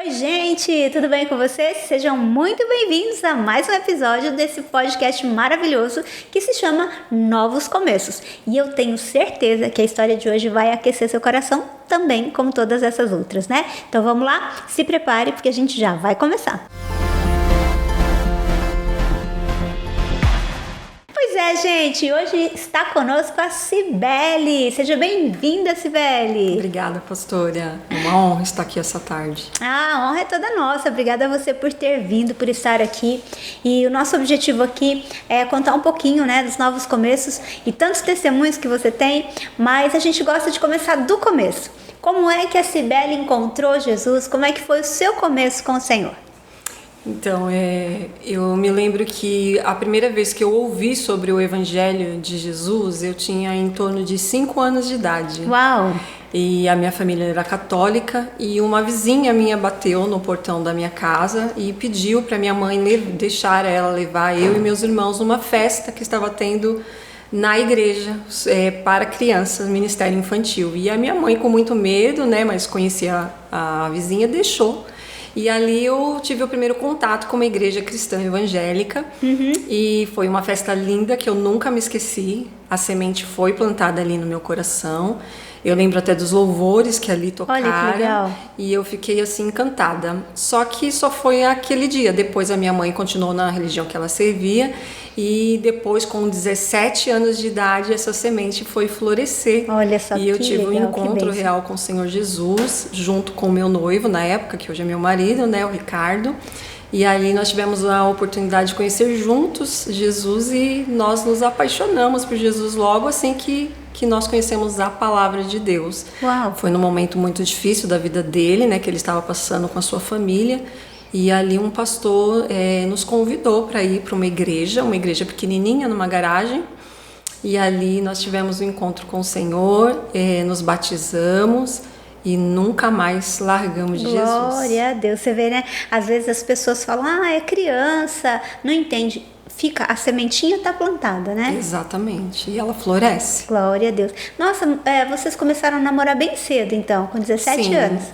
Oi, gente, tudo bem com vocês? Sejam muito bem-vindos a mais um episódio desse podcast maravilhoso que se chama Novos Começos. E eu tenho certeza que a história de hoje vai aquecer seu coração também, como todas essas outras, né? Então vamos lá, se prepare porque a gente já vai começar. Pois é, gente, hoje está conosco a Cibele. Seja bem-vinda, Cibele. Obrigada, pastora. É uma honra estar aqui essa tarde. A honra é toda nossa. Obrigada a você por ter vindo, por estar aqui. E o nosso objetivo aqui é contar um pouquinho, né, dos novos começos e tantos testemunhos que você tem, mas a gente gosta de começar do começo. Como é que a Cibele encontrou Jesus? Como é que foi o seu começo com o Senhor? Então, eu me lembro que a primeira vez que eu ouvi sobre o Evangelho de Jesus, eu tinha em torno de 5 anos de idade. Uau! E a minha família era católica e uma vizinha minha bateu no portão da minha casa e pediu para minha mãe deixar ela levar eu e meus irmãos numa festa que estava tendo na igreja para crianças, ministério infantil. E a minha mãe, com muito medo, né, mas conhecia a vizinha, deixou. E ali eu tive o primeiro contato com uma igreja cristã evangélica. E foi uma festa linda que eu nunca me esqueci. A semente foi plantada ali no meu coração. Eu lembro até dos louvores que ali tocaram. Olha que legal. E eu fiquei assim encantada. Só que só foi aquele dia. Depois a minha mãe continuou na religião que ela servia. E depois, com 17 anos de idade, essa semente foi florescer. Olha só, e eu tive legal, um encontro real com o Senhor Jesus, junto com o meu noivo, na época, que hoje é meu marido, né, o Ricardo. E ali nós tivemos a oportunidade de conhecer juntos Jesus e nós nos apaixonamos por Jesus logo assim que nós conhecemos a palavra de Deus. Uau. Foi num momento muito difícil da vida dele, né, que ele estava passando com a sua família. E ali um pastor nos convidou para ir para uma igreja pequenininha, numa garagem. E ali nós tivemos um encontro com o Senhor, nos batizamos e nunca mais largamos de Jesus. Glória a Deus. Você vê, né? Às vezes as pessoas falam, é criança, não entende. A sementinha está plantada, né? Exatamente. E ela floresce. Glória a Deus. Nossa, vocês começaram a namorar bem cedo, então, com 17 Sim, anos.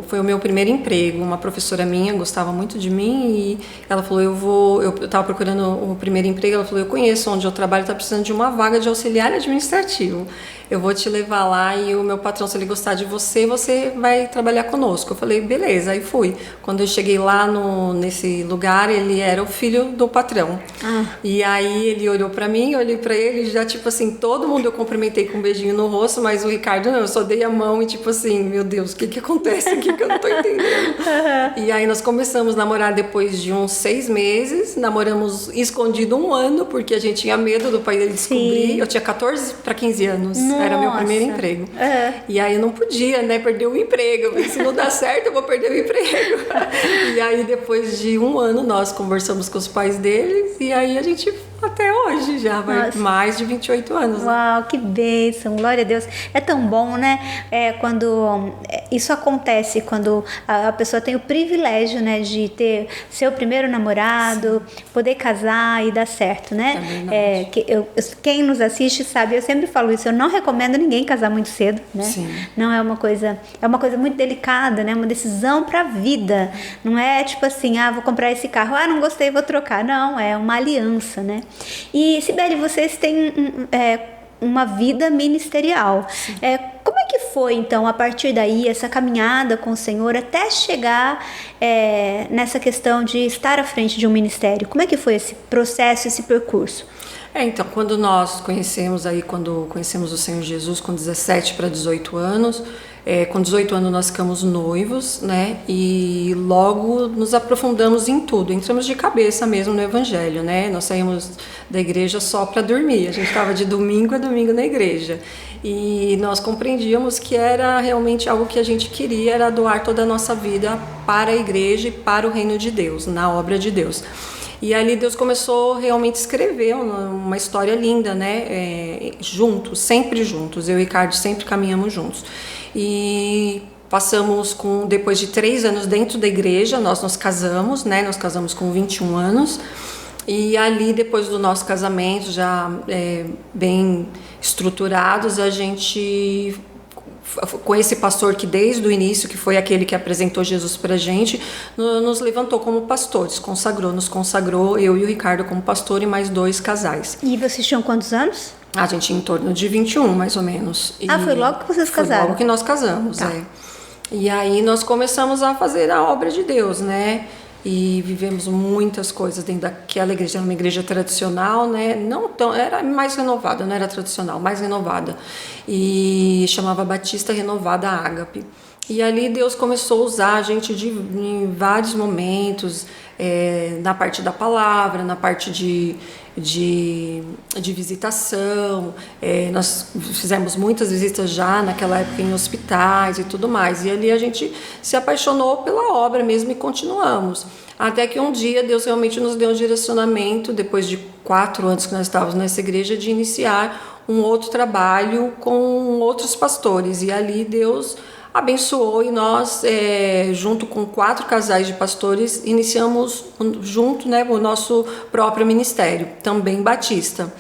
Foi o meu primeiro emprego. Uma professora minha gostava muito de mim e ela falou, eu estava procurando o primeiro emprego, ela falou, eu conheço onde eu trabalho, está precisando de uma vaga de auxiliar administrativo. Eu vou te levar lá e o meu patrão, se ele gostar de você, você vai trabalhar conosco. Eu falei, beleza, aí fui. Quando eu cheguei lá nesse lugar, ele era o filho do patrão. E aí ele olhou pra mim, eu olhei pra ele, já tipo assim, todo mundo eu cumprimentei com um beijinho no rosto, mas o Ricardo não, eu só dei a mão e tipo assim, meu Deus, o que acontece aqui que eu não tô entendendo? E aí nós começamos a namorar depois de uns 6 meses, namoramos escondido 1 ano, porque a gente tinha medo do pai dele descobrir. Sim. Eu tinha 14 para 15 anos. Nossa. Era meu primeiro emprego. E aí eu não podia, né, perder o emprego. Eu falei, se não dá certo, eu vou perder o emprego. E aí depois de 1 ano nós conversamos com os pais deles e aí a gente até hoje já vai mais de 28 anos. Uau, que bênção, glória a Deus. É tão bom, né? Quando isso acontece, quando a pessoa tem o privilégio, né, de ter seu primeiro namorado, poder casar e dar certo, né? É Quem nos assiste sabe, eu sempre falo isso, eu não recomendo ninguém casar muito cedo, né? Sim. Não é uma coisa muito delicada, né? Uma decisão para a vida. Não é tipo assim, vou comprar esse carro, não gostei, vou trocar. Não, é uma aliança, né? E, Cibele, vocês têm uma vida ministerial. Como é que foi, então, a partir daí, essa caminhada com o Senhor até chegar nessa questão de estar à frente de um ministério? Como é que foi esse processo, esse percurso? Então, quando conhecemos o Senhor Jesus com 17 para 18 anos, com 18 anos nós ficamos noivos, né? E logo nos aprofundamos em tudo. Entramos de cabeça mesmo no Evangelho, né? Nós saímos da igreja só para dormir. A gente estava de domingo a domingo na igreja. E nós compreendíamos que era realmente algo que a gente queria, era doar toda a nossa vida para a igreja e para o reino de Deus, na obra de Deus. E ali Deus começou realmente a escrever uma história linda, né? Juntos, sempre juntos. Eu e o Ricardo sempre caminhamos juntos. E passamos depois de 3 anos dentro da igreja, nós nos casamos, né? Nós casamos com 21 anos. E ali, depois do nosso casamento, já bem estruturados, a gente com esse pastor que desde o início, que foi aquele que apresentou Jesus pra gente, nos levantou como pastores, nos consagrou, eu e o Ricardo como pastor e mais 2 casais. E vocês tinham quantos anos? A gente tinha em torno de 21, mais ou menos. Foi logo que vocês casaram? Foi logo que nós casamos, Tá. E aí nós começamos a fazer a obra de Deus, né? E vivemos muitas coisas dentro daquela igreja, era uma igreja tradicional, né? Não tão, era mais renovada, não era tradicional, mais renovada. E chamava Batista Renovada Ágape. E ali Deus começou a usar a gente em vários momentos, na parte da palavra, na parte de visitação. Nós fizemos muitas visitas já naquela época em hospitais e tudo mais. E ali a gente se apaixonou pela obra mesmo e continuamos. Até que um dia Deus realmente nos deu um direcionamento, depois de 4 anos que nós estávamos nessa igreja, de iniciar um outro trabalho com outros pastores. E ali Deus abençoou e nós, junto com 4 casais de pastores, iniciamos junto, né, o nosso próprio ministério, também batista.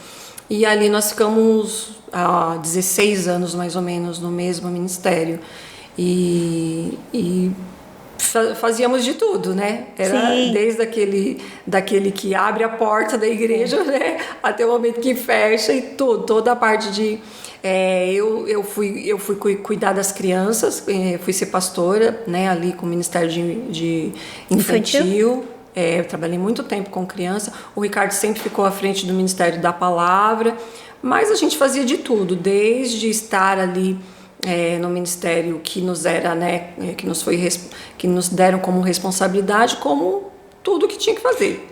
E ali nós ficamos há 16 anos, mais ou menos, no mesmo ministério. E fazíamos de tudo, né? Era Sim. desde daquele que abre a porta da igreja, né, até o momento que fecha e tudo, toda a parte de... Eu fui cuidar das crianças, fui ser pastora, né, ali com o Ministério de Infantil. Eu trabalhei muito tempo com criança. O Ricardo sempre ficou à frente do Ministério da Palavra, mas a gente fazia de tudo, desde estar ali no ministério que nos era, né, que nos deram como responsabilidade, como tudo que tinha que fazer.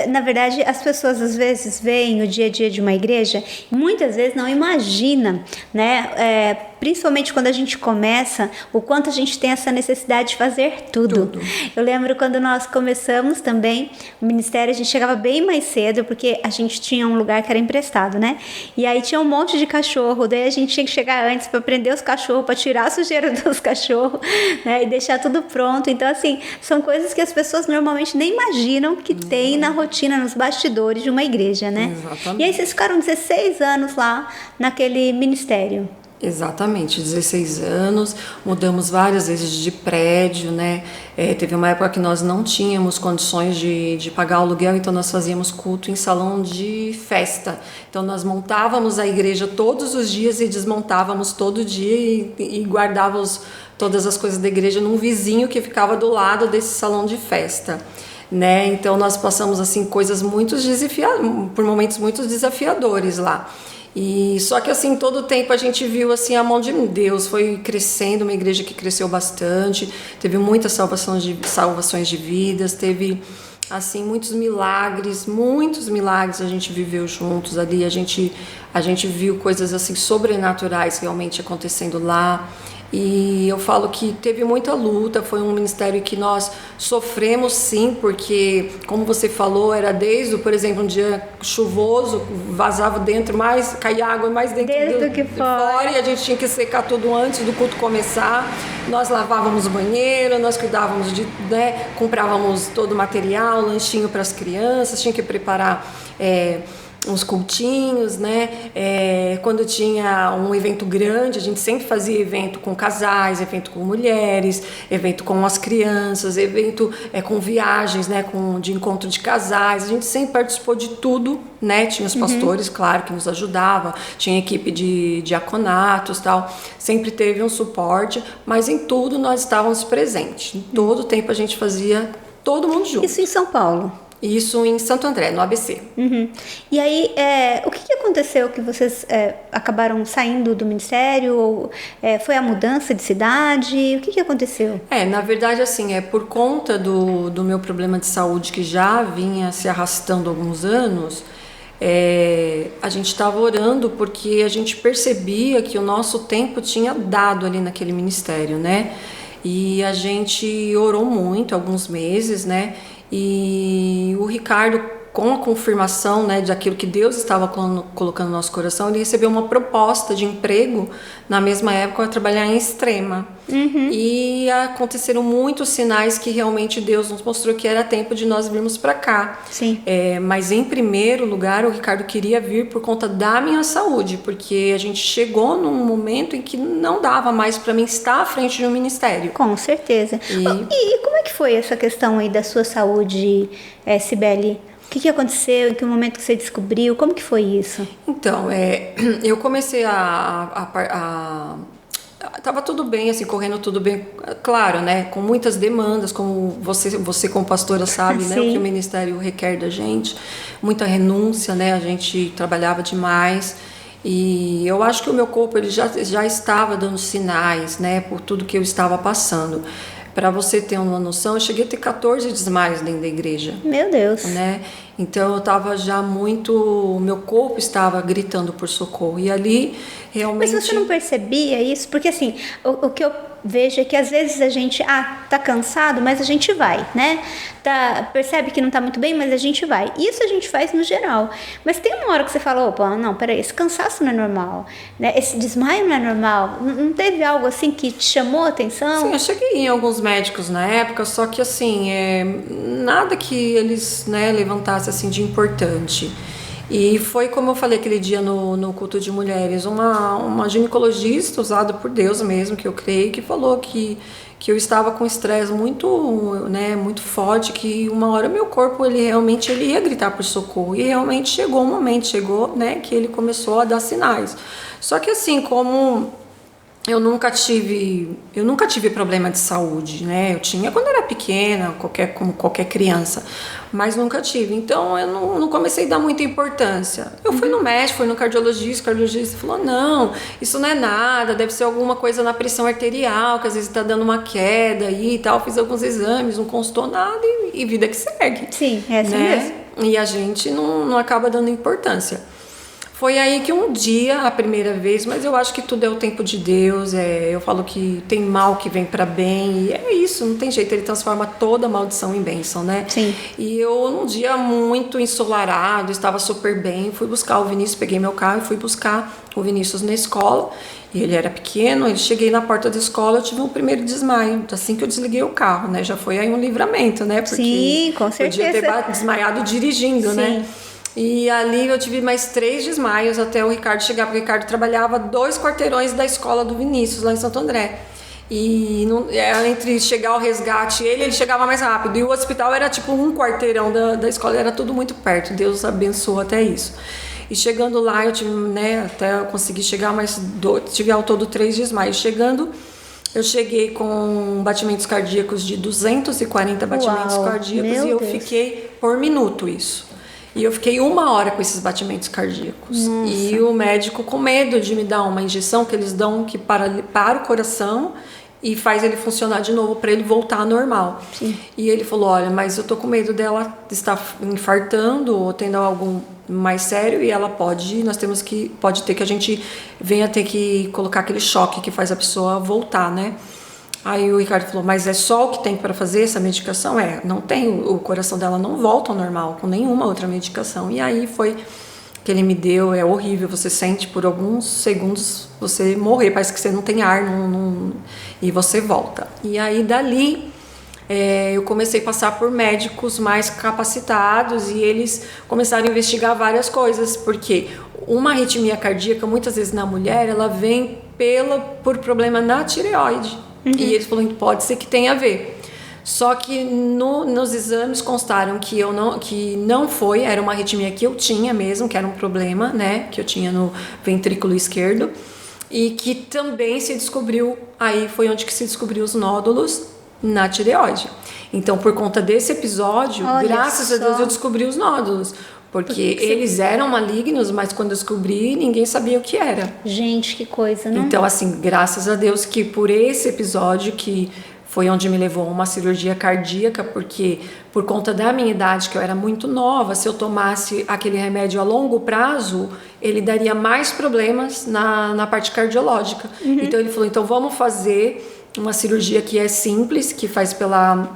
Na verdade, as pessoas às vezes veem o dia a dia de uma igreja e muitas vezes não imaginam, né? Principalmente quando a gente começa, o quanto a gente tem essa necessidade de fazer tudo. Eu lembro quando nós começamos também o ministério, a gente chegava bem mais cedo, porque a gente tinha um lugar que era emprestado, né? E aí tinha um monte de cachorro, daí a gente tinha que chegar antes para prender os cachorros, para tirar a sujeira dos cachorros, né? E deixar tudo pronto. Então, assim, são coisas que as pessoas normalmente nem imaginam que tem na rotina, nos bastidores de uma igreja, né? Exatamente. E aí vocês ficaram 16 anos lá naquele ministério. Exatamente, 16 anos, mudamos várias vezes de prédio, né? Teve uma época que nós não tínhamos condições de pagar o aluguel, então nós fazíamos culto em salão de festa. Então nós montávamos a igreja todos os dias e desmontávamos todo dia e guardávamos todas as coisas da igreja num vizinho que ficava do lado desse salão de festa, né? Então nós passamos assim coisas por momentos muito desafiadores lá. E só que assim, todo o tempo a gente viu assim a mão de Deus, foi crescendo, uma igreja que cresceu bastante, teve muitas salvações de vidas, teve assim muitos milagres a gente viveu juntos ali, a gente viu coisas assim sobrenaturais realmente acontecendo lá. E eu falo que teve muita luta, foi um ministério que nós sofremos sim, porque, como você falou, era por exemplo, um dia chuvoso, vazava dentro mais, caía água mais dentro do que fora, e a gente tinha que secar tudo antes do culto começar. Nós lavávamos o banheiro, nós cuidávamos comprávamos todo o material, lanchinho para as crianças, tinha que preparar uns cultinhos, né? Quando tinha um evento grande, a gente sempre fazia evento com casais, evento com mulheres, evento com as crianças, evento com viagens, né? De encontro de casais. A gente sempre participou de tudo, né? Tinha os pastores, claro, que nos ajudavam, tinha equipe de diaconatos, tal. Sempre teve um suporte, mas em tudo nós estávamos presentes. Em todo o tempo a gente fazia todo mundo junto. Isso em São Paulo? Isso em Santo André, no ABC. E aí, o que aconteceu que vocês acabaram saindo do ministério? Ou, foi a mudança de cidade? O que aconteceu? Na verdade, assim, por conta do meu problema de saúde que já vinha se arrastando há alguns anos, a gente estava orando porque a gente percebia que o nosso tempo tinha dado ali naquele ministério, né? E a gente orou muito, alguns meses, né? E o Ricardo com a confirmação, né, daquilo que Deus estava colocando no nosso coração, ele recebeu uma proposta de emprego na mesma época a trabalhar em Extrema. E aconteceram muitos sinais que realmente Deus nos mostrou que era tempo de nós virmos para cá. Sim. Mas em primeiro lugar, o Ricardo queria vir por conta da minha saúde, porque a gente chegou num momento em que não dava mais para mim estar à frente de um ministério. Com certeza. E como é que foi essa questão aí da sua saúde, Cibele? O que aconteceu? Em que momento que você descobriu? Como que foi isso? Então, eu comecei tava tudo bem, assim, correndo tudo bem, claro, né, com muitas demandas, como você como pastora sabe, né, o que o ministério requer da gente, muita renúncia, né, a gente trabalhava demais, e eu acho que o meu corpo ele já estava dando sinais, né, por tudo que eu estava passando. Para você ter uma noção, eu cheguei a ter 14 desmaios dentro da igreja. Meu Deus. Né? Então eu estava já muito... Meu corpo estava gritando por socorro. E ali, realmente... Mas você não percebia isso? Porque assim, o que eu vejo é que às vezes a gente... tá cansado, mas a gente vai, né? Percebe que não tá muito bem, mas a gente vai. Isso a gente faz no geral. Mas tem uma hora que você fala, opa, não, peraí, esse cansaço não é normal, né? Esse desmaio não é normal. Não teve algo assim que te chamou a atenção? Sim, eu cheguei em alguns médicos na época, só que assim, nada que eles, né, levantassem assim de importante. E foi como eu falei aquele dia no culto de mulheres, uma ginecologista usada por Deus mesmo, que eu creio, que falou que eu estava com estresse muito, né, muito forte, que uma hora meu corpo ele ia gritar por socorro. E realmente chegou um momento, né, que ele começou a dar sinais. Só que assim, como eu nunca tive problema de saúde, né? Eu tinha quando era pequena, como qualquer criança, mas nunca tive. Então eu não comecei a dar muita importância. Eu fui no médico, fui no cardiologista, o cardiologista falou: não, isso não é nada, deve ser alguma coisa na pressão arterial, que às vezes está dando uma queda aí e tal. Fiz alguns exames, não constou nada e vida que segue. Sim, é assim mesmo. E a gente não acaba dando importância. Foi aí que um dia, a primeira vez, mas eu acho que tudo é o tempo de Deus, eu falo que tem mal que vem para bem, e é isso, não tem jeito, ele transforma toda maldição em bênção, né? Sim. E eu, num dia muito ensolarado, estava super bem, fui buscar o Vinícius, peguei meu carro e fui buscar o Vinícius na escola, e ele era pequeno, cheguei na porta da escola, eu tive um primeiro desmaio, assim que eu desliguei o carro, né? Já foi aí um livramento, né? Porque sim, com certeza. Podia ter desmaiado dirigindo, sim, né? E ali eu tive mais 3 desmaios até o Ricardo chegar, porque o Ricardo trabalhava 2 quarteirões da escola do Vinícius, lá em Santo André. E entre chegar ao resgate ele chegava mais rápido. E o hospital era tipo um quarteirão da escola, era tudo muito perto. Deus abençoou até isso. E chegando lá, eu tive, né, até eu consegui chegar, mas tive ao todo 3 desmaios. Chegando, eu cheguei com batimentos cardíacos de 240 batimentos cardíacos e eu fiquei por minuto isso. E eu fiquei 1 hora com esses batimentos cardíacos. Nossa. E o médico com medo de me dar uma injeção que eles dão que para o coração e faz ele funcionar de novo para ele voltar ao normal. Sim. E ele falou: olha, mas eu tô com medo dela estar infartando ou tendo algo mais sério e ela pode ter que a gente venha ter que colocar aquele choque que faz a pessoa voltar, né? Aí o Ricardo falou: mas é só o que tem para fazer essa medicação? Não tem, o coração dela não volta ao normal com nenhuma outra medicação. E aí foi que ele me deu, é horrível, você sente por alguns segundos você morrer, parece que você não tem ar e você volta. E aí dali eu comecei a passar por médicos mais capacitados e eles começaram a investigar várias coisas, porque uma arritmia cardíaca, muitas vezes na mulher, ela vem por problema na tireoide. E eles falaram que pode ser que tenha a ver. Só que nos exames constaram que não foi, era uma arritmia que eu tinha mesmo, que era um problema, né, que eu tinha no ventrículo esquerdo, e que também se descobriu, aí foi onde que se descobriu os nódulos na tireoide. Então, por conta desse episódio, graças a Deus eu descobri os nódulos. Porque eles eram malignos, mas quando eu descobri, ninguém sabia o que era. Gente, que coisa, né? Então, assim, graças a Deus que por esse episódio, que foi onde me levou a uma cirurgia cardíaca, porque por conta da minha idade, que eu era muito nova, se eu tomasse aquele remédio a longo prazo, ele daria mais problemas na parte cardiológica. Então, ele falou: então vamos fazer uma cirurgia que é simples, que faz pela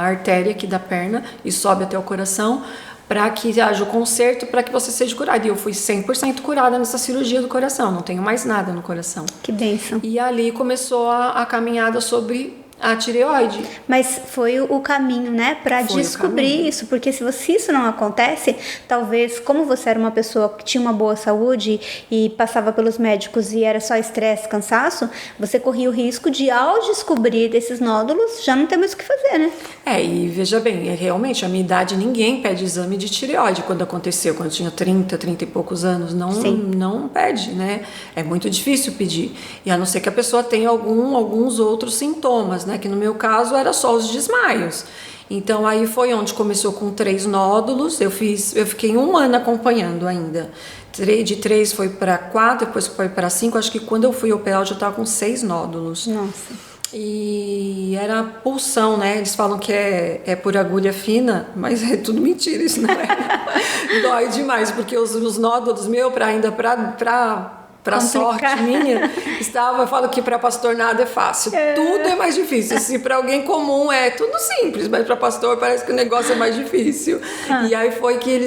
artéria aqui da perna e sobe até o coração, para que haja o conserto, para que você seja curada. E eu fui 100% curada nessa cirurgia do coração, não tenho mais nada no coração. Que bênção. E ali começou a caminhada sobre a tireoide. Mas foi o caminho, né, para descobrir isso, porque se isso não acontece, talvez, como você era uma pessoa que tinha uma boa saúde e passava pelos médicos e era só estresse, cansaço, você corria o risco de, ao descobrir esses nódulos, já não ter mais o que fazer, né? E veja bem, realmente, a minha idade, ninguém pede exame de tireoide quando aconteceu, quando eu tinha 30 e poucos anos, não pede, né? É muito difícil pedir, e a não ser que a pessoa tenha alguns outros sintomas, né? Que no meu caso era só os desmaios. Então aí foi onde começou com 3 nódulos. Eu fiquei 1 ano acompanhando ainda. De 3 foi para 4, depois foi para 5. Acho que quando eu fui operar eu já estava com 6 nódulos. Nossa. E era pulsão, né? Eles falam que é por agulha fina, mas é tudo mentira, isso não é. Dói demais, porque os nódulos meus, para sorte minha, eu falo que para pastor nada é fácil, tudo é mais difícil. Se para alguém comum é tudo simples, mas para pastor parece que o negócio é mais difícil. E aí foi que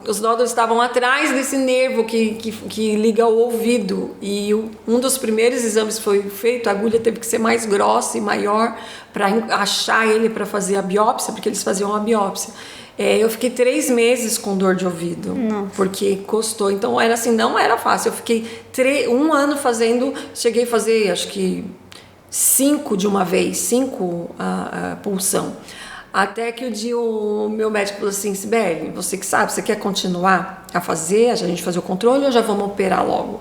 os nódulos estavam atrás desse nervo que liga o ouvido, e um dos primeiros exames foi feito, a agulha teve que ser mais grossa e maior para achar ele, para fazer a biópsia, porque eles faziam a biópsia. Eu fiquei 3 meses com dor de ouvido. Nossa. Porque encostou. Então era assim, não era fácil. Eu fiquei 1 ano fazendo, cheguei a fazer acho que 5 de uma vez, 5 a pulsão. Até que o meu médico falou assim: Sibeli, você que sabe, você quer continuar a fazer, a gente fazer o controle, ou já vamos operar logo?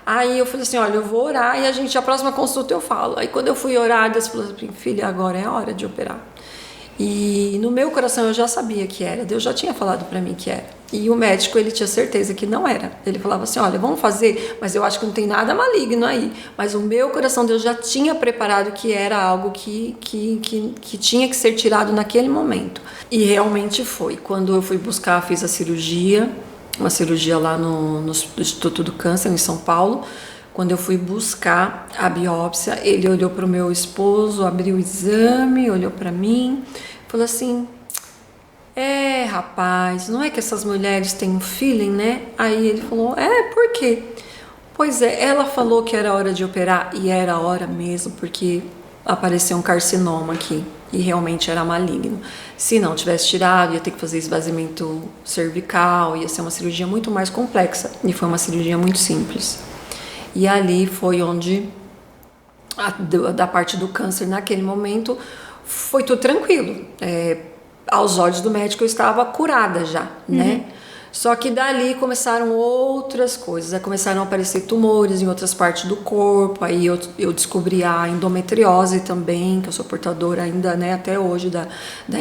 Aí eu falei assim: olha, eu vou orar e a próxima consulta eu falo. Aí quando eu fui orar, Deus falou assim: filha, agora é a hora de operar. E no meu coração eu já sabia que era, Deus já tinha falado para mim que era. E o médico, ele tinha certeza que não era. Ele falava assim: olha, vamos fazer, mas eu acho que não tem nada maligno aí. Mas o meu coração, Deus já tinha preparado que era algo que tinha que ser tirado naquele momento. E realmente foi. Quando eu fui buscar, fiz a cirurgia, uma cirurgia lá no Instituto do Câncer, em São Paulo. Quando eu fui buscar a biópsia, ele olhou para o meu esposo, abriu o exame, olhou para mim, falou assim: rapaz, não é que essas mulheres têm um feeling, né? Aí ele falou: por quê? Pois ela falou que era hora de operar, e era hora mesmo, porque apareceu um carcinoma aqui, e realmente era maligno. Se não tivesse tirado, ia ter que fazer esvaziamento cervical, ia ser uma cirurgia muito mais complexa, e foi uma cirurgia muito simples. E ali foi onde, da parte do câncer, naquele momento, foi tudo tranquilo. Aos olhos do médico eu estava curada já, né? Só que dali começaram outras coisas, começaram a aparecer tumores em outras partes do corpo, aí eu descobri a endometriose também, que eu sou portadora ainda, né, até hoje da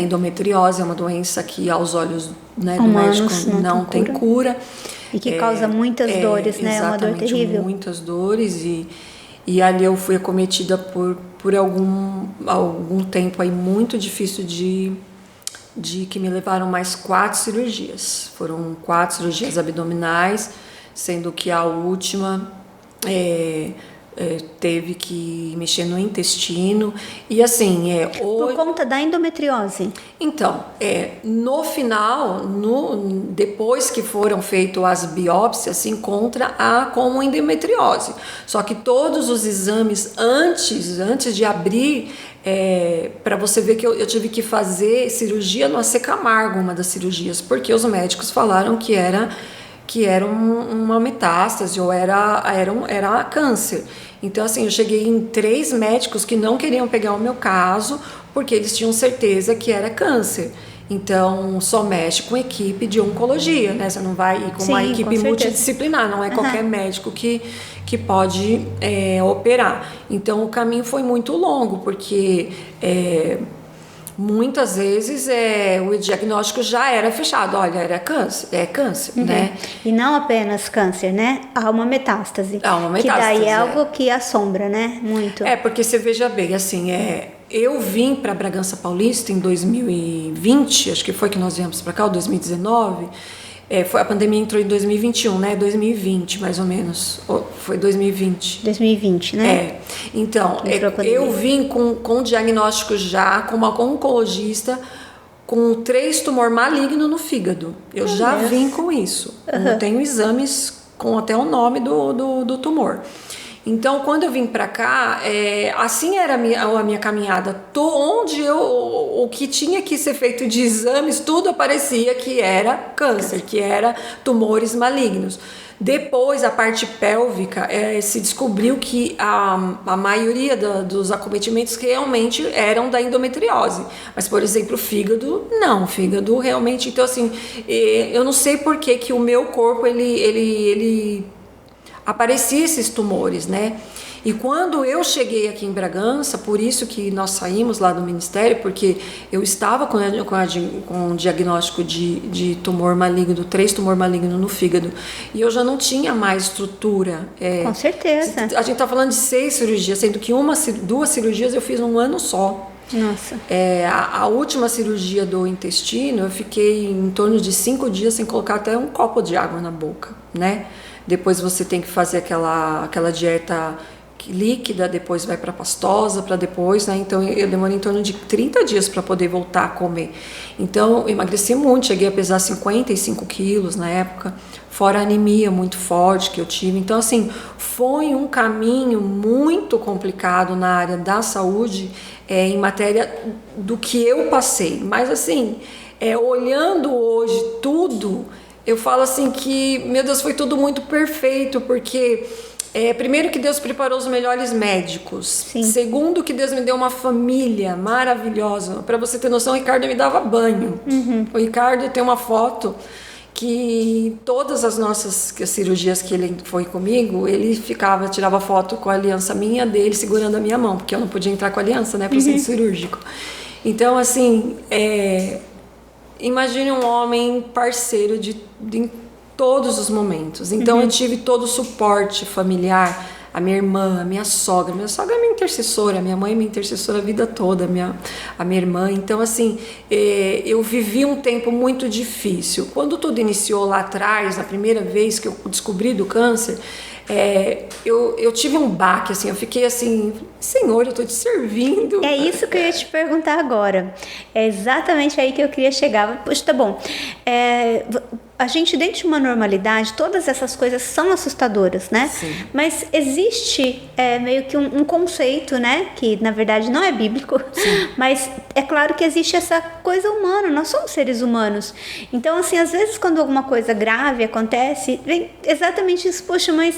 endometriose, é uma doença que aos olhos, né, do médico não tem cura. E que causa muitas dores, né? É uma dor terrível. Muitas dores, e ali eu fui acometida por algum tempo aí muito difícil de que me levaram mais 4 cirurgias. Foram 4 cirurgias abdominais, sendo que a última teve que mexer no intestino. E assim, por conta da endometriose. Então, no final, depois que foram feitas as biópsias, se encontra como endometriose. Só que todos os exames antes de abrir, para você ver que eu tive que fazer cirurgia no AC Camargo, uma das cirurgias, porque os médicos falaram que era uma metástase ou era câncer. Então, assim, eu cheguei em 3 médicos que não queriam pegar o meu caso porque eles tinham certeza que era câncer. Então, só mexe com equipe de oncologia, né? Você não vai ir com uma equipe multidisciplinar, não é qualquer médico que pode operar. Então, o caminho foi muito longo, porque muitas vezes o diagnóstico já era fechado. Olha, era câncer, câncer, né? E não apenas câncer, né? Há uma metástase. Que daí é algo que assombra, né? Muito. Porque você veja bem, assim, eu vim para Bragança Paulista em 2020, acho que foi que nós viemos para cá, ou 2019. A pandemia entrou em 2021, né? 2020, mais ou menos. Foi 2020. 2020, né? Então, eu vim com diagnóstico já, com uma oncologista, com 3 tumores malignos no fígado. Eu já vim com isso. Eu tenho exames com até o nome do tumor. Então, quando eu vim para cá, assim era a minha caminhada. O que tinha que ser feito de exames, tudo aparecia que era câncer, que era tumores malignos. Depois, a parte pélvica, se descobriu que a maioria dos acometimentos realmente eram da endometriose. Mas, por exemplo, o fígado, não. O fígado realmente... Então, assim, eu não sei por que o meu corpo, ele aparecia esses tumores, né? E quando eu cheguei aqui em Bragança, por isso que nós saímos lá do ministério, porque eu estava com um diagnóstico de tumor maligno, 3 tumor maligno no fígado, e eu já não tinha mais estrutura. Com certeza. A gente está falando de 6 cirurgias, sendo que 2 cirurgias eu fiz num ano só. Nossa. A última cirurgia do intestino, eu fiquei em torno de 5 dias sem colocar até um copo de água na boca, né? Depois você tem que fazer aquela dieta líquida, depois vai para pastosa, para depois, né? Então eu demorei em torno de 30 dias para poder voltar a comer. Então eu emagreci muito, cheguei a pesar 55 quilos na época, fora a anemia muito forte que eu tive. Então, assim, foi um caminho muito complicado na área da saúde, em matéria do que eu passei. Mas, assim, olhando hoje tudo, eu falo assim que, meu Deus, foi tudo muito perfeito, porque... primeiro que Deus preparou os melhores médicos. Sim. Segundo que Deus me deu uma família maravilhosa. Para você ter noção, o Ricardo me dava banho. O Ricardo tem uma foto que todas as nossas cirurgias que ele foi comigo, ele tirava foto com a aliança minha dele segurando a minha mão, porque eu não podia entrar com a aliança, né, para o centro cirúrgico. Então, assim, imagine um homem parceiro em todos os momentos. Então eu tive todo o suporte familiar, a minha irmã, a minha sogra. Minha sogra é minha intercessora, minha mãe é minha intercessora a vida toda, a minha irmã. Então, assim, eu vivi um tempo muito difícil. Quando tudo iniciou lá atrás, a primeira vez que eu descobri do câncer, eu tive um baque, assim, eu fiquei assim, Senhor, eu estou te servindo. É isso que eu ia te perguntar agora. É exatamente aí que eu queria chegar. Poxa, tá bom. A gente, dentro de uma normalidade, todas essas coisas são assustadoras, né? Sim. Mas existe meio que um conceito, né? Que, na verdade, não é bíblico. Sim. Mas é claro que existe essa coisa humana. Nós somos seres humanos. Então, assim, às vezes, quando alguma coisa grave acontece, vem exatamente isso. Poxa, mas...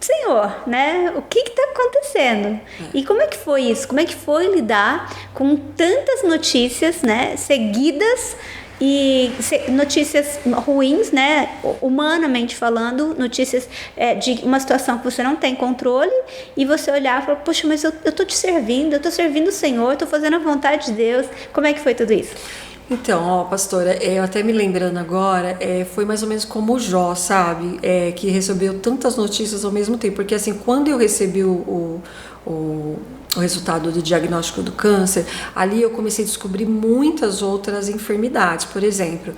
Senhor, né? O que está acontecendo? E como é que foi isso? Como é que foi lidar com tantas notícias, né, seguidas e notícias ruins, né, humanamente falando, notícias de uma situação que você não tem controle e você olhar e falar, poxa, mas eu estou te servindo, eu estou servindo o Senhor, estou fazendo a vontade de Deus. Como é que foi tudo isso? Então, pastora, eu até me lembrando agora, foi mais ou menos como o Jó, sabe? Que recebeu tantas notícias ao mesmo tempo. Porque, assim, quando eu recebi o resultado do diagnóstico do câncer, ali eu comecei a descobrir muitas outras enfermidades. Por exemplo,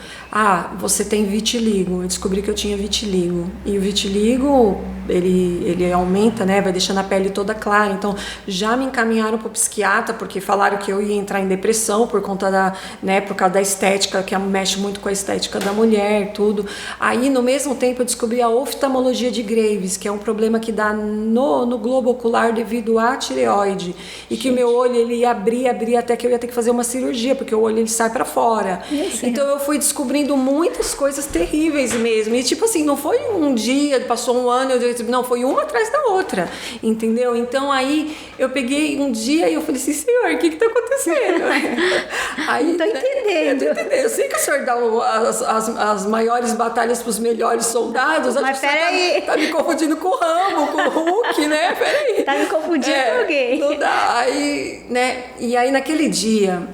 você tem vitiligo. Eu descobri que eu tinha vitiligo. E o vitiligo, ele aumenta, né? Vai deixando a pele toda clara. Então, já me encaminharam para o psiquiatra, porque falaram que eu ia entrar em depressão por conta por causa da estética, que mexe muito com a estética da mulher, tudo. Aí, no mesmo tempo, eu descobri a oftalmologia de Graves, que é um problema que dá no globo ocular devido à tireoide. E que o meu olho, ele ia abrir até que eu ia ter que fazer uma cirurgia, porque o olho, ele sai para fora. Então, eu fui descobrindo muitas coisas terríveis mesmo. E, tipo assim, não foi um dia, passou um ano, não, foi uma atrás da outra, entendeu? Então, aí, eu peguei um dia e eu falei assim, Senhor, o que tá acontecendo? Aí, não tô entendendo. Eu sei que o Senhor dá as maiores batalhas pros melhores soldados. Mas peraí. Tá me confundindo com o Rambo, com o Hulk, né? Peraí. Tá me confundindo com alguém. Não dá. Aí, né? E aí, naquele dia,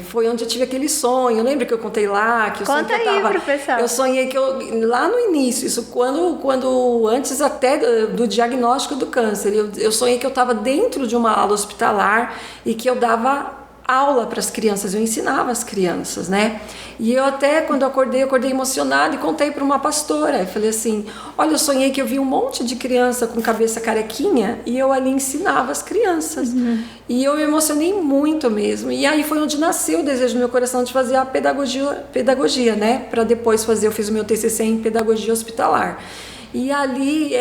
foi onde eu tive aquele sonho. Lembra que eu contei lá? Que Conta aí, professor. Eu sonhei que lá no início, isso quando antes até do diagnóstico do câncer, eu sonhei que eu estava dentro de uma ala hospitalar e que eu dava aula para as crianças, eu ensinava as crianças, né? E eu até, quando eu acordei emocionada e contei para uma pastora. Eu falei assim, olha, eu sonhei que eu vi um monte de criança com cabeça carequinha e eu ali ensinava as crianças. E eu me emocionei muito mesmo. E aí foi onde nasceu o desejo no meu coração de fazer a pedagogia, né? Para depois fazer, eu fiz o meu TCC em pedagogia hospitalar. E ali,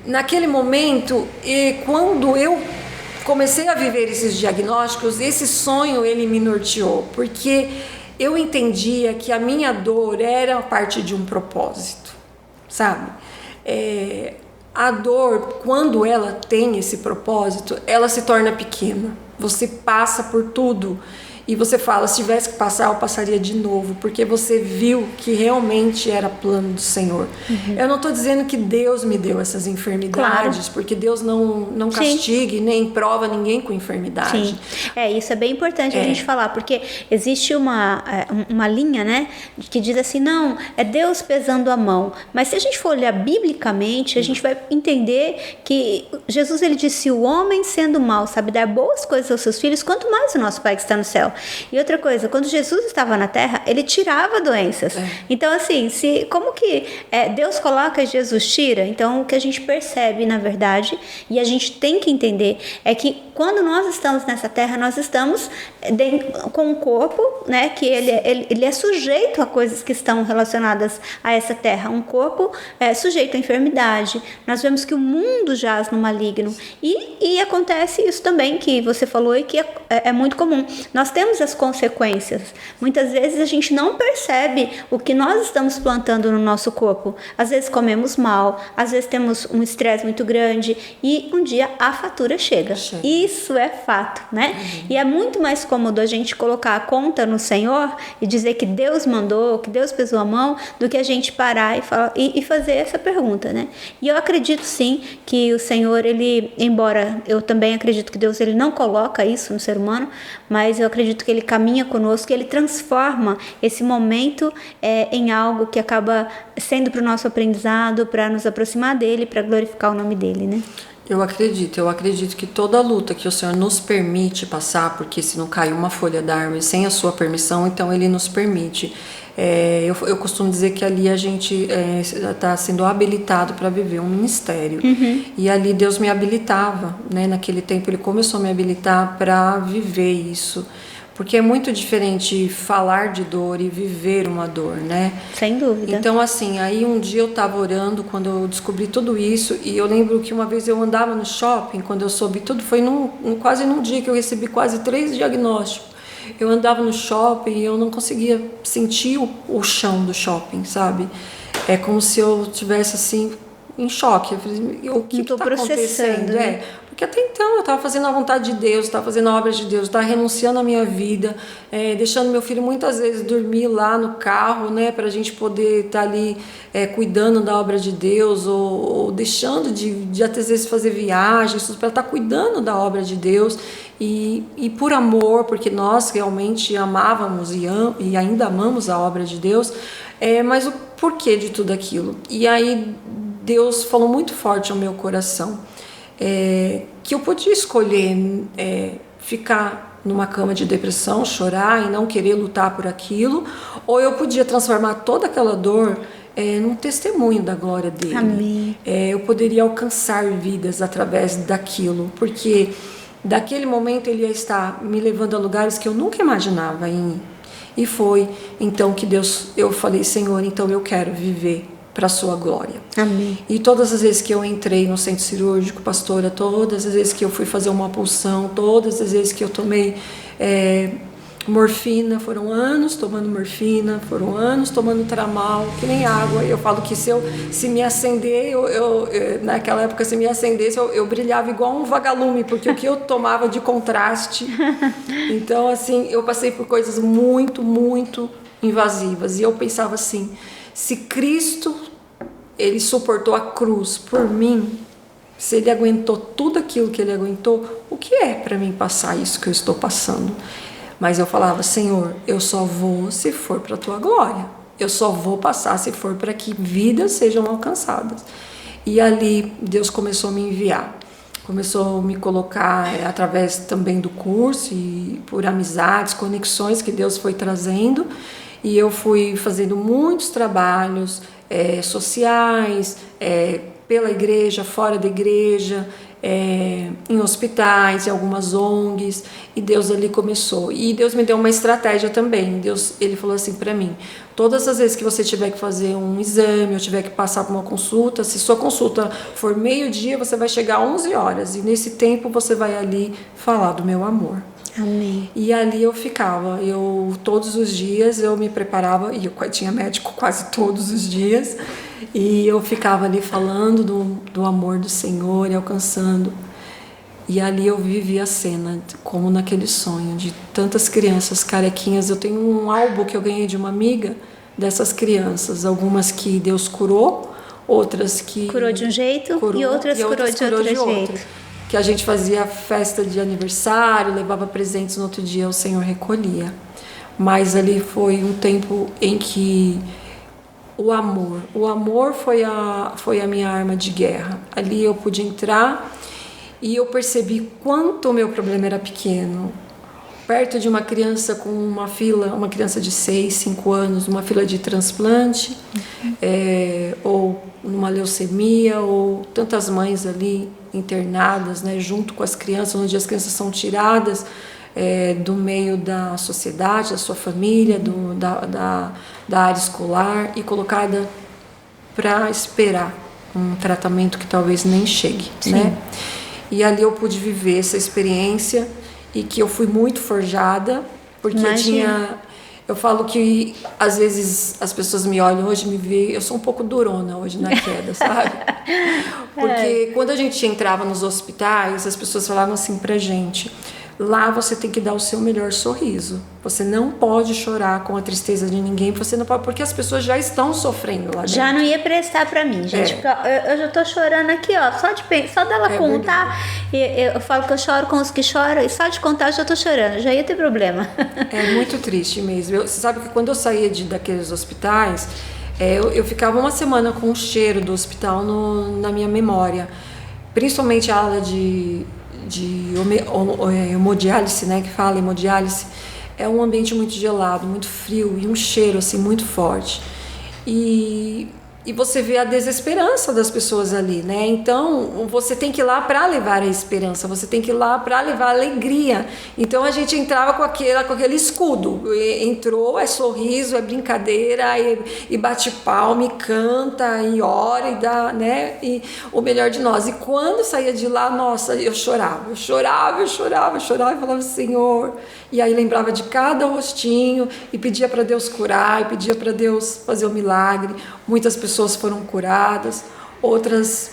naquele momento, quando eu comecei a viver esses diagnósticos, esse sonho ele me norteou, porque eu entendia que a minha dor era parte de um propósito, sabe? A dor, quando ela tem esse propósito, ela se torna pequena. Você passa por tudo e você fala, se tivesse que passar, eu passaria de novo, porque você viu que realmente era plano do Senhor. Eu não estou dizendo que Deus me deu essas enfermidades, claro, porque Deus não castigue, nem prova ninguém com enfermidade. Sim. Isso é bem importante a gente falar, porque existe uma linha, né, que diz assim, não, é Deus pesando a mão. Mas se a gente for olhar biblicamente, a gente vai entender que Jesus, ele disse, o homem sendo mau sabe dar boas coisas aos seus filhos, quanto mais o nosso Pai que está no céu. E outra coisa, quando Jesus estava na terra, ele tirava doenças. Então, assim, como que Deus coloca e Jesus tira? Então, o que a gente percebe, na verdade, e a gente tem que entender, é que quando nós estamos nessa terra, nós estamos com um corpo, né, que ele é sujeito a coisas que estão relacionadas a essa terra. Um corpo sujeito à enfermidade. Nós vemos que o mundo jaz no maligno. E acontece isso também, que você falou e que é muito comum. Nós temos as consequências. Muitas vezes a gente não percebe o que nós estamos plantando no nosso corpo. Às vezes comemos mal, às vezes temos um estresse muito grande e um dia a fatura chega. Isso é fato, né? E é muito mais cômodo a gente colocar a conta no Senhor e dizer que Deus mandou, que Deus pesou a mão, do que a gente parar e fazer essa pergunta, né? E eu acredito sim que o Senhor, ele, embora eu também acredito que Deus, ele não coloca isso no ser humano, mas eu acredito que ele caminha conosco, ele transforma esse momento em algo que acaba sendo para o nosso aprendizado, para nos aproximar dele, para glorificar o nome dele, né? Eu acredito que toda luta que o Senhor nos permite passar, porque se não cai uma folha da árvore sem a sua permissão, então Ele nos permite. Eu costumo dizer que ali a gente está sendo habilitado para viver um ministério. E ali Deus me habilitava, né? Naquele tempo Ele começou a me habilitar para viver isso. Porque é muito diferente falar de dor e viver uma dor, né? Sem dúvida. Então, assim, aí um dia eu estava orando quando eu descobri tudo isso, e eu lembro que uma vez eu andava no shopping, quando eu soube tudo, foi quase num dia que eu recebi quase 3 diagnósticos. Eu andava no shopping e eu não conseguia sentir o chão do shopping, sabe? É como se eu estivesse assim, em choque. Eu falei, o que está acontecendo? Né? Porque até então eu estava fazendo a vontade de Deus, estava fazendo a obra de Deus, estava renunciando à minha vida, deixando meu filho muitas vezes dormir lá no carro, né, para a gente poder estar ali cuidando da obra de Deus, ou deixando de às vezes fazer viagens, para estar cuidando da obra de Deus, e por amor, porque nós realmente amávamos e ainda amamos a obra de Deus, mas o porquê de tudo aquilo? E aí Deus falou muito forte ao meu coração, que eu podia escolher ficar numa cama de depressão, chorar e não querer lutar por aquilo, ou eu podia transformar toda aquela dor num testemunho da glória dele. Amém. Eu poderia alcançar vidas através daquilo, porque daquele momento ele ia estar me levando a lugares que eu nunca imaginava ir. E foi então que eu falei, Senhor, então eu quero viver para a sua glória. Amém. E todas as vezes que eu entrei no centro cirúrgico, pastora, todas as vezes que eu fui fazer uma pulsão, todas as vezes que eu tomei morfina, foram anos tomando morfina, foram anos tomando tramal, que nem água. Eu falo que se me acender, naquela época, se me acendesse, eu brilhava igual um vagalume, porque o que eu tomava de contraste. Então, assim, eu passei por coisas muito, muito invasivas. E eu pensava assim, se Cristo, ele suportou a cruz por mim, se ele aguentou tudo aquilo que ele aguentou, o que é para mim passar isso que eu estou passando? Mas eu falava, Senhor, eu só vou se for para a tua glória. Eu só vou passar se for para que vidas sejam alcançadas. E ali Deus começou a me enviar. começou a me colocar através também do curso e por amizades, conexões que Deus foi trazendo, e eu fui fazendo muitos trabalhos sociais, pela igreja, fora da igreja, em hospitais, em algumas ONGs, e Deus ali começou. E Deus me deu uma estratégia também. Ele falou assim para mim: todas as vezes que você tiver que fazer um exame ou tiver que passar por uma consulta, se sua consulta for meio-dia, você vai chegar às 11 horas, e nesse tempo você vai ali falar do meu amor. Amém. E ali eu ficava, todos os dias eu me preparava, e eu tinha médico quase todos os dias, e eu ficava ali falando do amor do Senhor e alcançando. E ali eu vivi a cena, como naquele sonho, de tantas crianças carequinhas. Eu tenho um álbum que eu ganhei de uma amiga dessas crianças, algumas que Deus curou, outras que... Curou de um jeito e outras curou de outro jeito. Que a gente fazia festa de aniversário, levava presentes, no outro dia o Senhor recolhia. Mas ali foi um tempo em que o amor foi a minha arma de guerra. Ali eu pude entrar e eu percebi quanto o meu problema era pequeno. Perto de uma criança com uma criança de 6, 5 anos, uma fila de transplante, ou numa leucemia, ou tantas mães ali internadas, né, junto com as crianças, onde as crianças são tiradas do meio da sociedade, da sua família, da área escolar, e colocada para esperar um tratamento que talvez nem chegue, né? E ali eu pude viver essa experiência, e que eu fui muito forjada, porque eu falo que às vezes as pessoas me olham hoje, me veem, eu sou um pouco durona hoje na queda, sabe? Porque quando a gente entrava nos hospitais, as pessoas falavam assim pra gente: lá você tem que dar o seu melhor sorriso. Você não pode chorar com a tristeza de ninguém, você não pode, porque as pessoas já estão sofrendo lá dentro. Já não ia prestar pra mim, gente. Porque eu já tô chorando aqui, ó. Só dela contar. Eu falo que eu choro com os que choram, e só de contar eu já tô chorando. Já ia ter problema. É muito triste mesmo. Você sabe que quando eu saía daqueles hospitais, eu ficava uma semana com o cheiro do hospital na minha memória. Principalmente a ala de hemodiálise, né, que fala hemodiálise, é um ambiente muito gelado, muito frio, e um cheiro assim muito forte, e você vê a desesperança das pessoas ali, né? Então você tem que ir lá para levar a esperança, você tem que ir lá para levar a alegria. Então a gente entrava com aquele escudo, entrou, é sorriso, é brincadeira, e bate palma, e canta, e ora, e dá, né? E o melhor de nós. E quando saía de lá, nossa, eu chorava, e falava: Senhor. E aí lembrava de cada rostinho e pedia para Deus curar, e pedia para Deus fazer o milagre. Muitas pessoas foram curadas, outras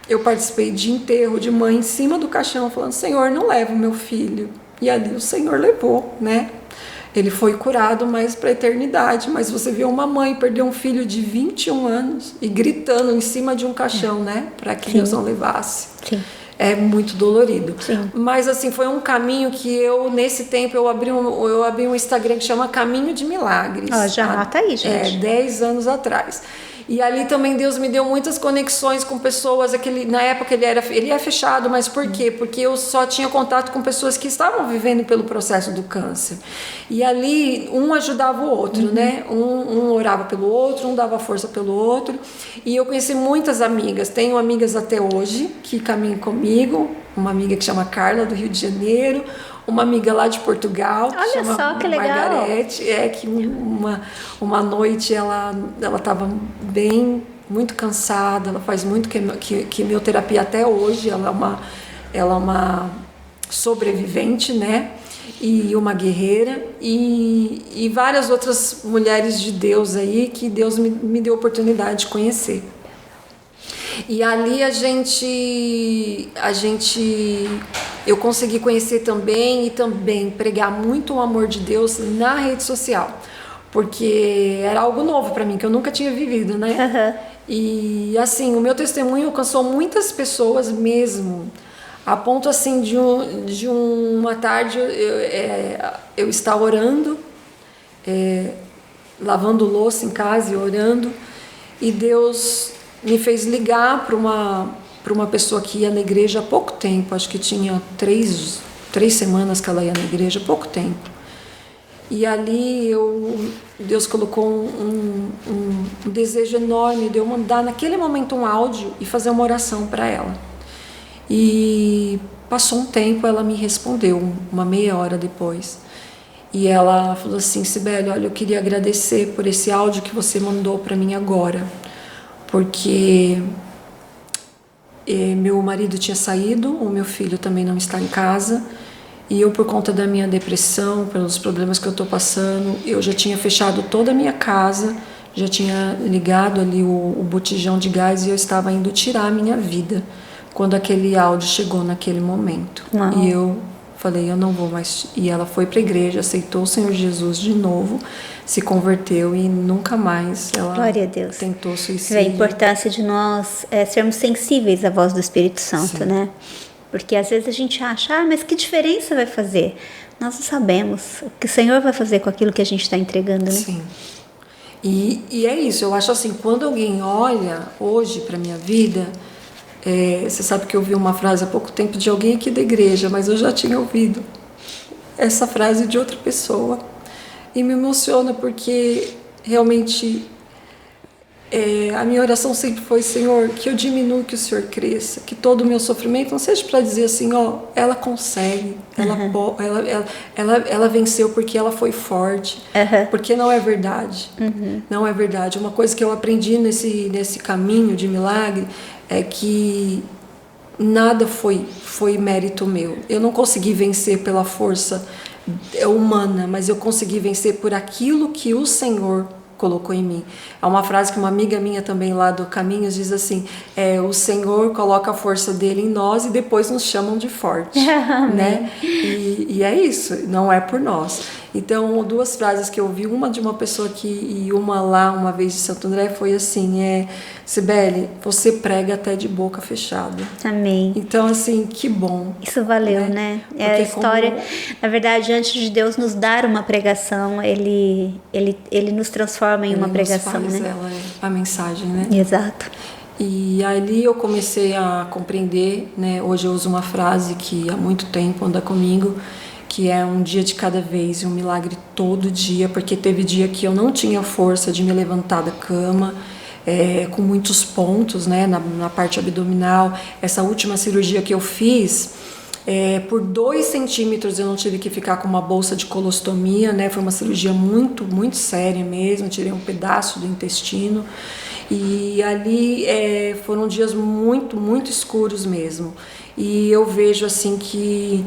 eu participei de enterro de mãe em cima do caixão, falando: Senhor, não leva o meu filho. E ali o Senhor levou, né? Ele foi curado, mas para a eternidade. Mas você vê uma mãe perder um filho de 21 anos e gritando em cima de um caixão, né? Para que Deus não levasse. Sim. É muito dolorido. Sim. Mas assim, foi um caminho que nesse tempo, eu abri um Instagram que chama Caminho de Milagres. Já anota aí, gente. 10 anos atrás. E ali também Deus me deu muitas conexões com pessoas. Na época ele é fechado, mas por quê? Porque eu só tinha contato com pessoas que estavam vivendo pelo processo do câncer. E ali um ajudava o outro, né? Um orava pelo outro, um dava força pelo outro. E eu conheci muitas amigas, tenho amigas até hoje que caminham comigo. Uma amiga que chama Carla, do Rio de Janeiro, uma amiga lá de Portugal, que chama só, que legal. Margarete, que uma noite ela estava bem, muito cansada, ela faz muito quimioterapia até hoje, ela é uma sobrevivente, né? E uma guerreira, e várias outras mulheres de Deus aí que Deus me deu a oportunidade de conhecer. E ali eu consegui conhecer também, e também pregar muito o amor de Deus na rede social, porque era algo novo para mim, que eu nunca tinha vivido, né? E assim, o meu testemunho alcançou muitas pessoas mesmo, a ponto assim de uma tarde eu estava orando, lavando louça em casa e orando, e Deus me fez ligar para para uma pessoa que ia na igreja há pouco tempo, acho que tinha 3 semanas que ela ia na igreja, há pouco tempo. E ali Deus colocou um desejo enorme de eu mandar naquele momento um áudio e fazer uma oração para ela. E passou um tempo, ela me respondeu, uma meia hora depois. E ela falou assim: Sibeli, olha, eu queria agradecer por esse áudio que você mandou para mim agora, porque meu marido tinha saído, o meu filho também não está em casa, e eu, por conta da minha depressão, pelos problemas que eu estou passando, eu já tinha fechado toda a minha casa, já tinha ligado ali o botijão de gás e eu estava indo tirar a minha vida quando aquele áudio chegou naquele momento. Uau. E eu falei, eu não vou mais. E ela foi para a igreja, aceitou o Senhor Jesus de novo, se converteu e nunca mais ela Glória a Deus. tentou Você vê suicídio. a importância de nós sermos sensíveis à voz do Espírito Santo, Sim. né? Porque às vezes a gente acha, mas que diferença vai fazer? Nós não sabemos o que o Senhor vai fazer com aquilo que a gente está entregando, né? Sim. E é isso, eu acho assim, quando alguém olha hoje para minha vida, você sabe que eu ouvi uma frase há pouco tempo de alguém aqui da igreja, mas eu já tinha ouvido essa frase de outra pessoa. E me emociona porque realmente a minha oração sempre foi: Senhor, que eu diminua, que o Senhor cresça, que todo o meu sofrimento não seja para dizer assim, ó, ela consegue, ela venceu porque ela foi forte, porque não é verdade. Não é verdade. Uma coisa que eu aprendi nesse caminho de milagre é que nada foi mérito meu. Eu não consegui vencer pela força humana, mas eu consegui vencer por aquilo que o Senhor colocou em mim. É uma frase que uma amiga minha também lá do Caminhos diz assim: o Senhor coloca a força dele em nós e depois nos chamam de forte, né? E é isso, não é por nós. Então, 2 frases que eu ouvi, uma de uma pessoa aqui e uma lá, uma vez de Santo André, foi assim: Sibeli, você prega até de boca fechada. Amém. Então, assim, que bom. Isso valeu, né? É a história. Na verdade, antes de Deus nos dar uma pregação, Ele nos transforma em uma pregação, nos faz, né? Ela a mensagem, né? Exato. E ali eu comecei a compreender, né? Hoje eu uso uma frase que há muito tempo anda comigo, que é um dia de cada vez e um milagre todo dia, porque teve dia que eu não tinha força de me levantar da cama, com muitos pontos, né, na parte abdominal. Essa última cirurgia que eu fiz, por 2 centímetros eu não tive que ficar com uma bolsa de colostomia, né? Foi uma cirurgia muito, muito séria mesmo, tirei um pedaço do intestino. E ali foram dias muito, muito escuros mesmo. E eu vejo assim que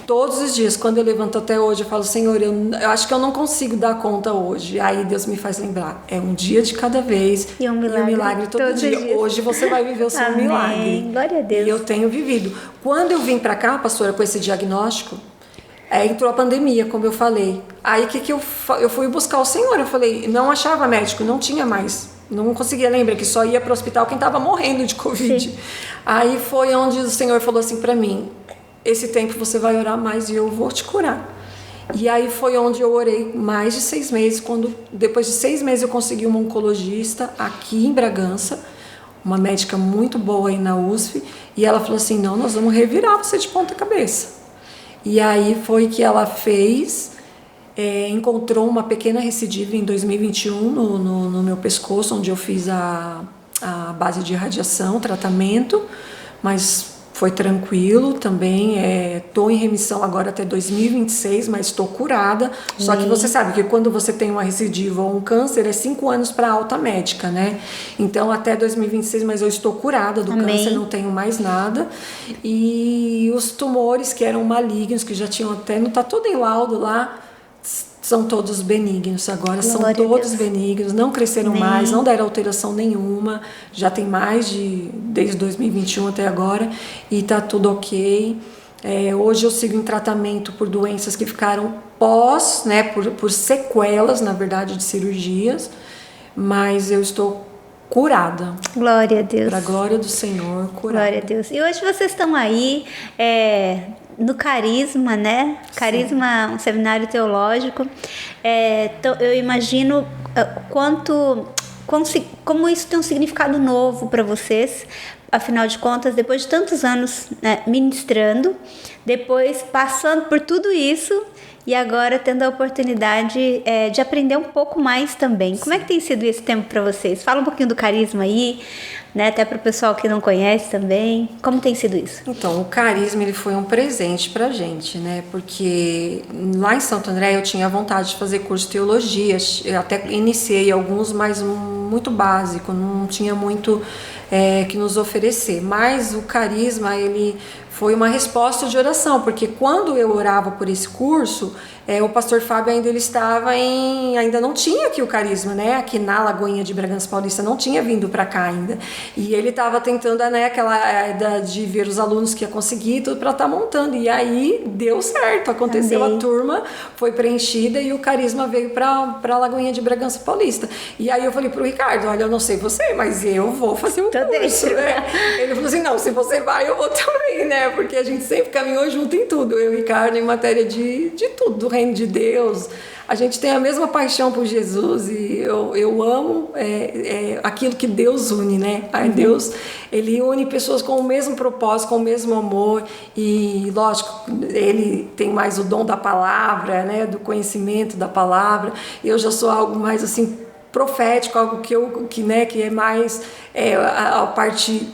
todos os dias, quando eu levanto até hoje, eu falo: Senhor, eu acho que eu não consigo dar conta hoje. Aí Deus me faz lembrar, é um dia de cada vez e um milagre todo dia. Hoje você vai viver o seu Amém. milagre. Glória a Deus. E eu tenho vivido. Quando eu vim para cá, pastora, com esse diagnóstico, entrou a pandemia, como eu falei. Aí que eu fui buscar o Senhor. Eu falei, não achava médico, não tinha mais. Não conseguia, lembra que só ia para o hospital quem estava morrendo de Covid. Sim. Aí foi onde o Senhor falou assim para mim: esse tempo você vai orar mais e eu vou te curar. E aí foi onde eu orei mais de 6 meses, quando depois de 6 meses eu consegui uma oncologista aqui em Bragança, uma médica muito boa aí na USP, e ela falou assim: não, nós vamos revirar você de ponta cabeça. E aí foi que ela fez, encontrou uma pequena recidiva em 2021 no meu pescoço, onde eu fiz a base de radiação, tratamento, mas foi tranquilo também. Estou em remissão agora até 2026, mas estou curada. Só que você sabe que quando você tem uma recidiva ou um câncer, é 5 anos para alta médica, né? Então até 2026, mas eu estou curada do câncer, não tenho mais nada. E os tumores que eram malignos, que já tinham até, não está tudo em laudo lá, são todos benignos agora, são todos benignos, não cresceram mais, não deram alteração nenhuma, já tem desde 2021 até agora, e tá tudo ok. Hoje eu sigo em tratamento por doenças que ficaram né, por sequelas, na verdade, de cirurgias, mas eu estou curada. Glória a Deus. Para a glória do Senhor, curada. Glória a Deus. E hoje vocês estão aí no Carisma, né? Carisma, um seminário teológico. Então, eu imagino como isso tem um significado novo para vocês, afinal de contas, depois de tantos anos, né, ministrando, depois passando por tudo isso e agora tendo a oportunidade de aprender um pouco mais também. Como é que tem sido esse tempo para vocês? Fala um pouquinho do carisma aí, né, até para o pessoal que não conhece também. Como tem sido isso? Então, o carisma ele foi um presente pra gente, né? Porque lá em Santo André eu tinha vontade de fazer curso de teologia. Eu até iniciei alguns, mas muito básico, não tinha muito que nos oferecer. Mas o carisma, ele foi uma resposta de oração, porque quando eu orava por esse curso, o pastor Fábio ainda não tinha aqui o carisma, né? Aqui na Lagoinha de Bragança Paulista, não tinha vindo para cá ainda. E ele estava tentando, né, aquela de ver os alunos que ia conseguir, tudo para estar montando. E aí deu certo, aconteceu. Amém. A turma foi preenchida e o carisma veio para a Lagoinha de Bragança Paulista. E aí eu falei pro Ricardo, olha, eu não sei você, mas eu vou fazer um curso, né? Ele falou assim, não, se você vai, eu vou também, né? Porque a gente sempre caminhou junto em tudo, eu e o Ricardo, em matéria de tudo, do reino de Deus. A gente tem a mesma paixão por Jesus e eu amo aquilo que Deus une, né? Deus, ele une pessoas com o mesmo propósito, com o mesmo amor e, lógico, ele tem mais o dom da palavra, né? Do conhecimento da palavra. Eu já sou algo mais assim profético, algo que é mais a parte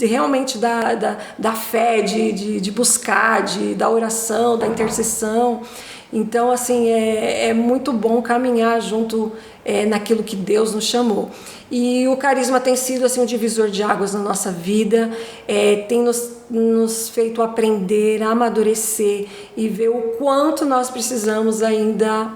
realmente da fé, de buscar, da oração, da intercessão. Então, assim, é muito bom caminhar junto naquilo que Deus nos chamou. E o carisma tem sido assim, um divisor de águas na nossa vida, tem nos feito aprender, amadurecer e ver o quanto nós precisamos ainda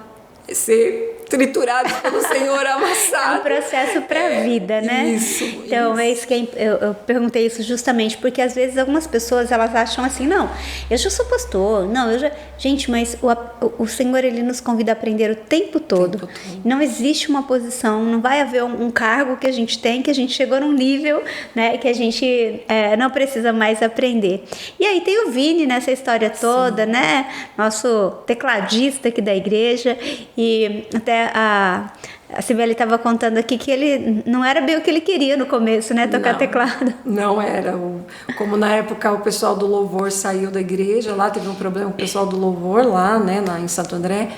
ser triturados pelo Senhor, amassados. É um processo para a vida, né? Isso. Então, é isso que eu perguntei isso justamente porque às vezes algumas pessoas elas acham assim, não, eu já sou pastor, não, eu já... Gente, mas o Senhor, ele nos convida a aprender o tempo todo. Não existe uma posição, não vai haver um cargo que a gente tem, que a gente chegou num nível, né, que a gente não precisa mais aprender. E aí tem o Vini nessa história toda, né? Nosso tecladista aqui da igreja e até a Cibele estava contando aqui que ele não era bem o que ele queria no começo, né? Tocar teclado. Não era. Como na época o pessoal do louvor saiu da igreja, lá teve um problema com o pessoal do louvor lá, né? Em Santo André.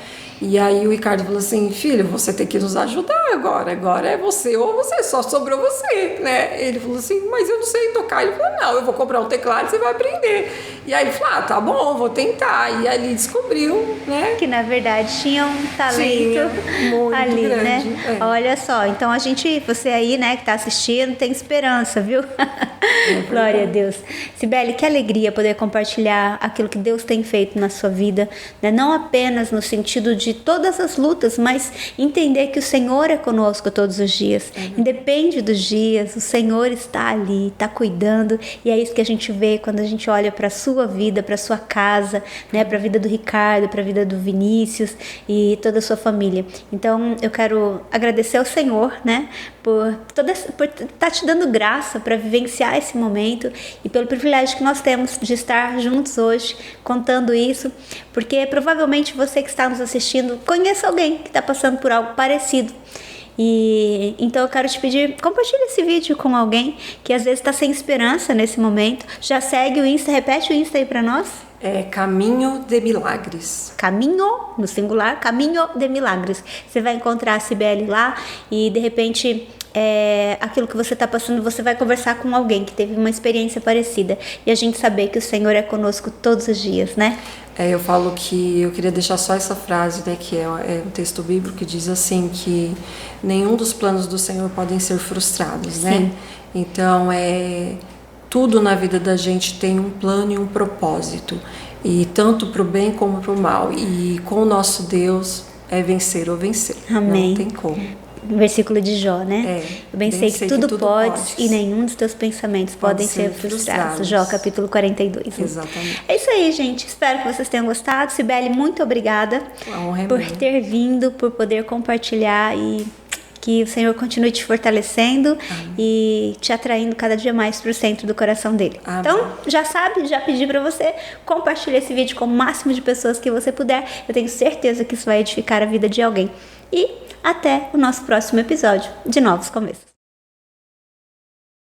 E aí o Ricardo falou assim, filho, você tem que nos ajudar agora é você ou você, só sobrou você, né? Ele falou assim, mas eu não sei tocar. Ele falou, não, eu vou comprar um teclado e você vai aprender. E aí ele falou, tá bom, vou tentar. E ali descobriu, né? Que na verdade tinha um talento ali, grande, né? Olha só, então você aí, né, que tá assistindo, tem esperança, viu? Glória a Deus. Cibele, que alegria poder compartilhar aquilo que Deus tem feito na sua vida, né? Não apenas no sentido de todas as lutas, mas entender que o Senhor é conosco todos os dias. Independe dos dias, o Senhor está ali, está cuidando, e é isso que a gente vê quando a gente olha para a sua vida, para a sua casa, né, para a vida do Ricardo, para a vida do Vinícius e toda a sua família. Então, eu quero agradecer ao Senhor, né, por estar te dando graça para vivenciar esse momento e pelo privilégio que nós temos de estar juntos hoje, contando isso, porque provavelmente você que está nos assistindo conhece alguém que está passando por algo parecido. E então eu quero te pedir, compartilhe esse vídeo com alguém que às vezes está sem esperança nesse momento. Já segue o Insta, repete o Insta aí para nós. Caminho de Milagres. Caminho, no singular, Caminho de Milagres. Você vai encontrar a Cibele lá e de repente aquilo que você está passando, você vai conversar com alguém que teve uma experiência parecida e a gente saber que o Senhor é conosco todos os dias, né? Eu falo que eu queria deixar só essa frase, né, que é um texto bíblico que diz assim que nenhum dos planos do Senhor podem ser frustrados, né? Sim. Então, tudo na vida da gente tem um plano e um propósito, e tanto para o bem como para o mal, e com o nosso Deus é vencer ou vencer. Amém. Não tem como. Versículo de Jó, né? Eu bem sei que tudo podes e nenhum dos teus pensamentos podem ser frustrados. Jó, capítulo 42. Exatamente. É isso aí, gente. Espero que vocês tenham gostado. Cibele, muito obrigada por ter vindo, por poder compartilhar e que o Senhor continue te fortalecendo e te atraindo cada dia mais para o centro do coração dele. Amém. Então, já sabe, já pedi para você compartilhar esse vídeo com o máximo de pessoas que você puder. Eu tenho certeza que isso vai edificar a vida de alguém. E até o nosso próximo episódio de Novos Começos.